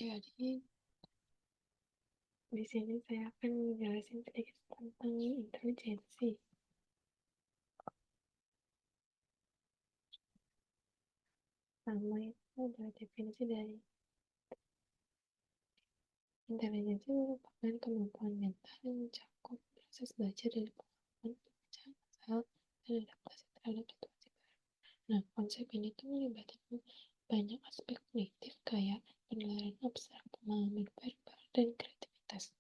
Jadi, di sini saya akan menjelaskan sedikit tentang intelijensi. Pertama itu adalah definisi dari intelijensi merupakan kemampuan mental yang mencakup proses belajar dari pengalaman, pembacaan asal, dan adaptasi terhadap situasi baru. Nah, konsep ini tuh melibatkan banyak aspek kognitif kayak penilaian abstrak, pemahaman verbal, dan kreativitas.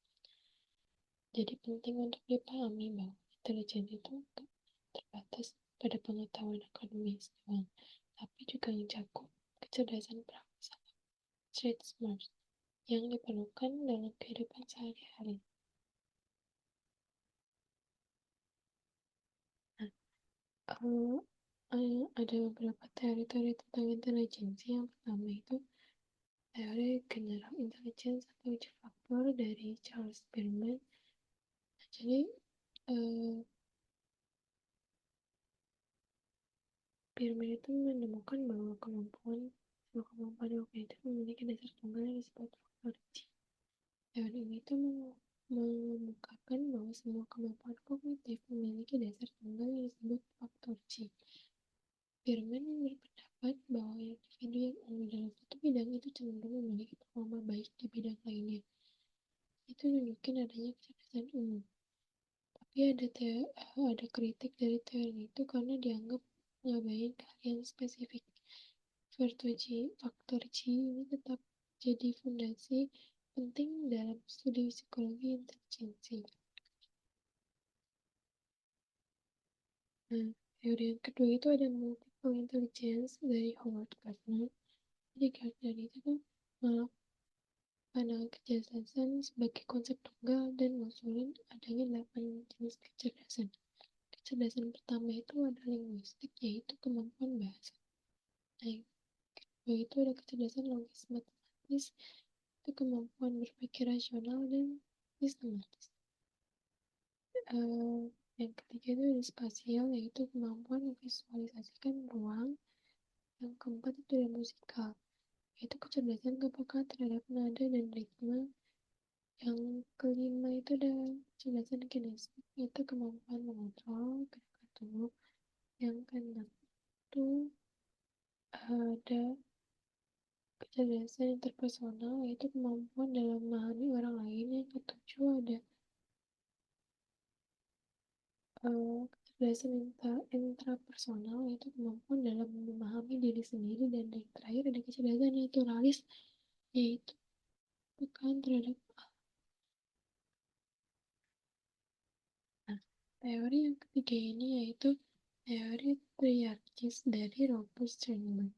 Jadi penting untuk dipahami bahwa intelijensi itu enggak terbatas pada pengetahuan akademis doang, tapi juga mencakup kecerdasan praktis atau street smart yang diperlukan dalam kehidupan sehari-hari. Nah, ada beberapa teori-teori tentang intelijensi. Yang pertama itu teori general intelligence atau G-faktor dari Charles Spearman. Nah, jadi Spearman itu menemukan bahwa kemampuan kognitif memiliki dasar tunggal yang disebut faktor G. Teori ini itu mengemukakan bahwa semua kemampuan kognitif memiliki dasar tunggal yang disebut faktor G. Spearman berpendapat bahwa individu yang unggul dalam satu bidang itu cenderung memiliki performa baik di bidang lainnya. Itu nunjukin adanya kecerdasan umum. Tapi ada kritik dari teori itu karena dianggap ngabain keahlian spesifik. Faktor G ini tetap jadi fondasi penting dalam studi psikologi intelijensi. Nah, teori yang kedua itu ada multiple intelligence dari Howard Gardner. Jadi Gardner itu tuh pandangan kecerdasan sebagai konsep tunggal dan ngusulin adanya 8 jenis kecerdasan. Kecerdasan pertama itu ada linguistik, yaitu kemampuan bahasa. Nah, kedua itu ada kecerdasan logis matematis, itu kemampuan berpikir rasional dan sistematis. Yang ketiga itu ada spasial, yaitu kemampuan memvisualisasikan ruang. Yang keempat itu ada musikal, yaitu kecerdasan kepekaan terhadap nada dan ritme. Yang kelima itu ada kecerdasan kinestik, yaitu kemampuan mengontrol gerakan tubuh. Yang keenam itu ada kecerdasan interpersonal, yaitu kemampuan dalam memahami orang lain. Yang ketujuh ada kecerdasan intrapersonal, yaitu kemampuan dalam memahami diri sendiri. Dan yang terakhir ada kecerdasan naturalis, yaitu pekaan terhadap alam. Nah, teori yang ketiga ini yaitu teori triarkis dari Robert Sternberg.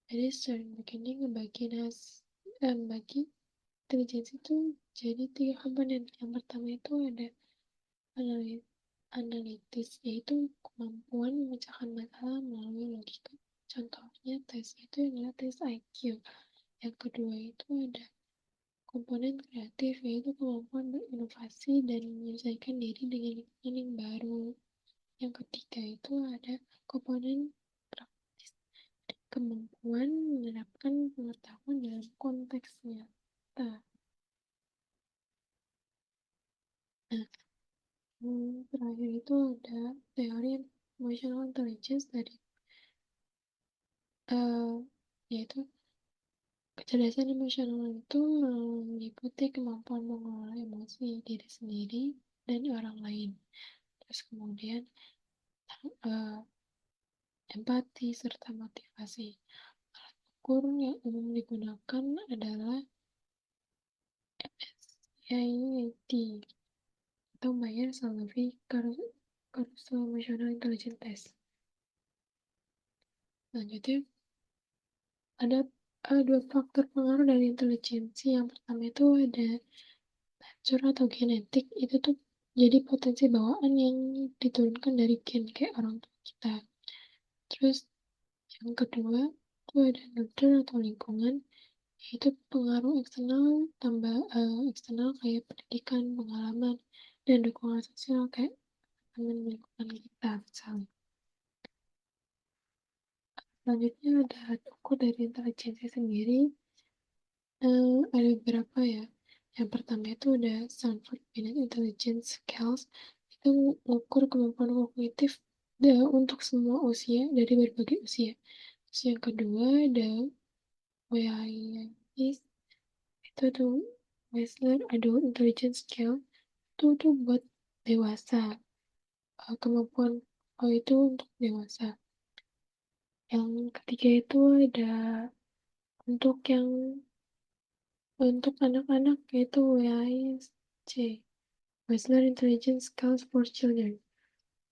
Jadi Sternberg ini ngebagi intelijensi itu jadi 3 komponen. Yang pertama itu ada analitis, yaitu kemampuan memecahkan masalah melalui logika. Contohnya tes itu adalah tes IQ. Yang kedua itu ada komponen kreatif, yaitu kemampuan berinovasi dan menyesuaikan diri dengan lingkungan yang baru. Yang ketiga itu ada komponen praktis, kemampuan menerapkan pengetahuan dalam konteks nyata. Nah, terakhir itu ada teori emotional intelligence dari yaitu kecerdasan emosional itu meliputi kemampuan mengelola emosi diri sendiri dan orang lain. Terus kemudian empati serta motivasi. Alat ukur yang umum digunakan adalah MSIAT atau Myers-Solovey Caruso Emotional Intelligence Test. Selanjutnya ada dua faktor pengaruh dari intelijensi. Yang pertama itu ada nature atau genetik. Itu tuh jadi potensi bawaan yang diturunkan dari gen kayak orang tua kita. Terus yang kedua itu ada nurture atau lingkungan, yaitu pengaruh eksternal kayak pendidikan, pengalaman, dan dukungan sosial kayak teman lingkungan kita misalnya. Selanjutnya ada alat ukur dari intelijensi sendiri. Ada beberapa ya. Yang pertama itu ada Stanford Binet Intelligence Scales, itu mengukur kemampuan kognitif untuk semua usia dari berbagai usia. Terus yang kedua ada WIIS, itu tuh Wechsler Adult Intelligence Scale, itu tuh buat dewasa. Kemampuan itu untuk dewasa. Yang ketiga itu ada untuk yang untuk anak-anak yaitu WISC, Wechsler Intelligence Scales for Children.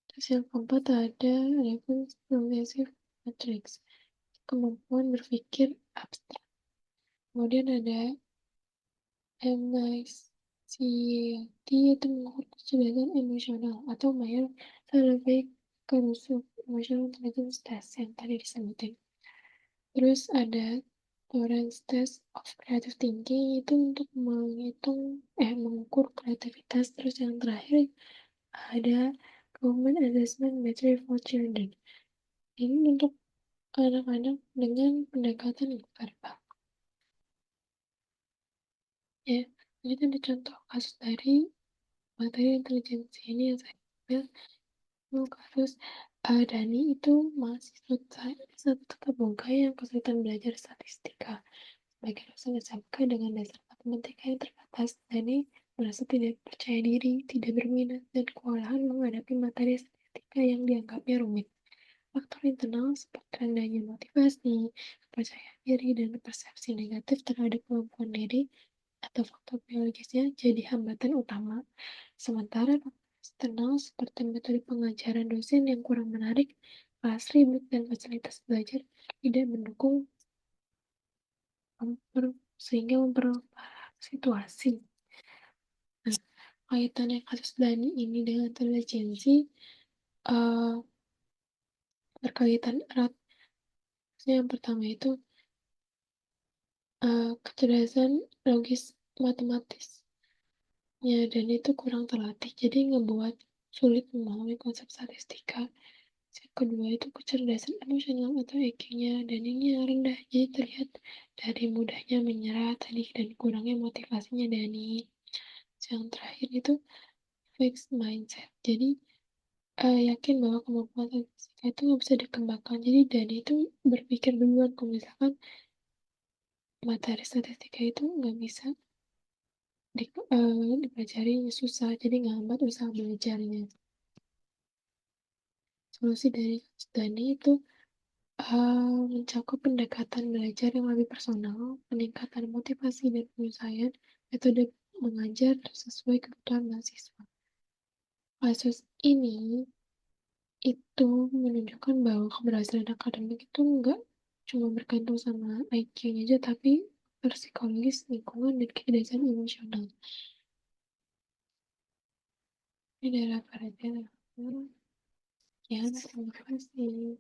Terus yang keempat ada Raven's Progressive Matrix, kemampuan berpikir abstrak. Kemudian ada MICT, itu mengukur kecerdasan emosional atau Mayer Survey Corrosive Emotional Intelligence Test yang tadi disebutin. Terus ada Torrance Test of Creative Thinking, itu untuk mengukur kreativitas. Terus yang terakhir ada Common Assessment Metric for Children. Ini untuk anak-anak dengan pendekatan verbal. Ya, jadi ada contoh kasus dari materi intelijensi ini yang saya ambil. Itu kasus Dani itu mahasiswa tetap muka yang kesulitan belajar statistika. Sebagai lulusan SMK dengan dasar matematika yang terbatas, Dani merasa tidak percaya diri, tidak berminat, dan kewalahan menghadapi materi statistika yang dianggapnya rumit. Faktor internal seperti rendahnya motivasi, kepercayaan diri, dan persepsi negatif terhadap kemampuan diri atau faktor biologisnya jadi hambatan utama. Sementara faktor eksternal seperti metode pengajaran dosen yang kurang menarik, kelas ribet, dan fasilitas belajar tidak mendukung sehingga memperparah situasi. Nah, kaitannya kasus Dani ini dengan intelijensi berkaitan erat. Yang pertama itu kecerdasan logis matematis. Ya, dan itu kurang terlatih, jadi ngebuat sulit memahami konsep statistika. Yang kedua itu kecerdasan emosional atau EQ-nya, dan ini yang rendah, jadi terlihat dari mudahnya menyerah tadi dan kurangnya motivasinya Dani. Yang terakhir itu fixed mindset, jadi yakin bahwa kemampuan statistika itu nggak bisa dikembangkan. Jadi Dani itu berpikir duluan kalau misalkan materi statistika itu nggak bisa dipelajari susah, jadi ngambat usaha belajarnya. Solusi dari Dani itu mencakup pendekatan belajar yang lebih personal, peningkatan motivasi dan penyelesaian, metode mengajar sesuai kebutuhan mahasiswa. Kasus ini itu menunjukkan bahwa keberhasilan akademik itu enggak cuma bergantung sama IQ-nya aja, tapi psikologis, lingkungan, dan kecerdasan emosional. Ini adalah referensi. Ya, terima kasih.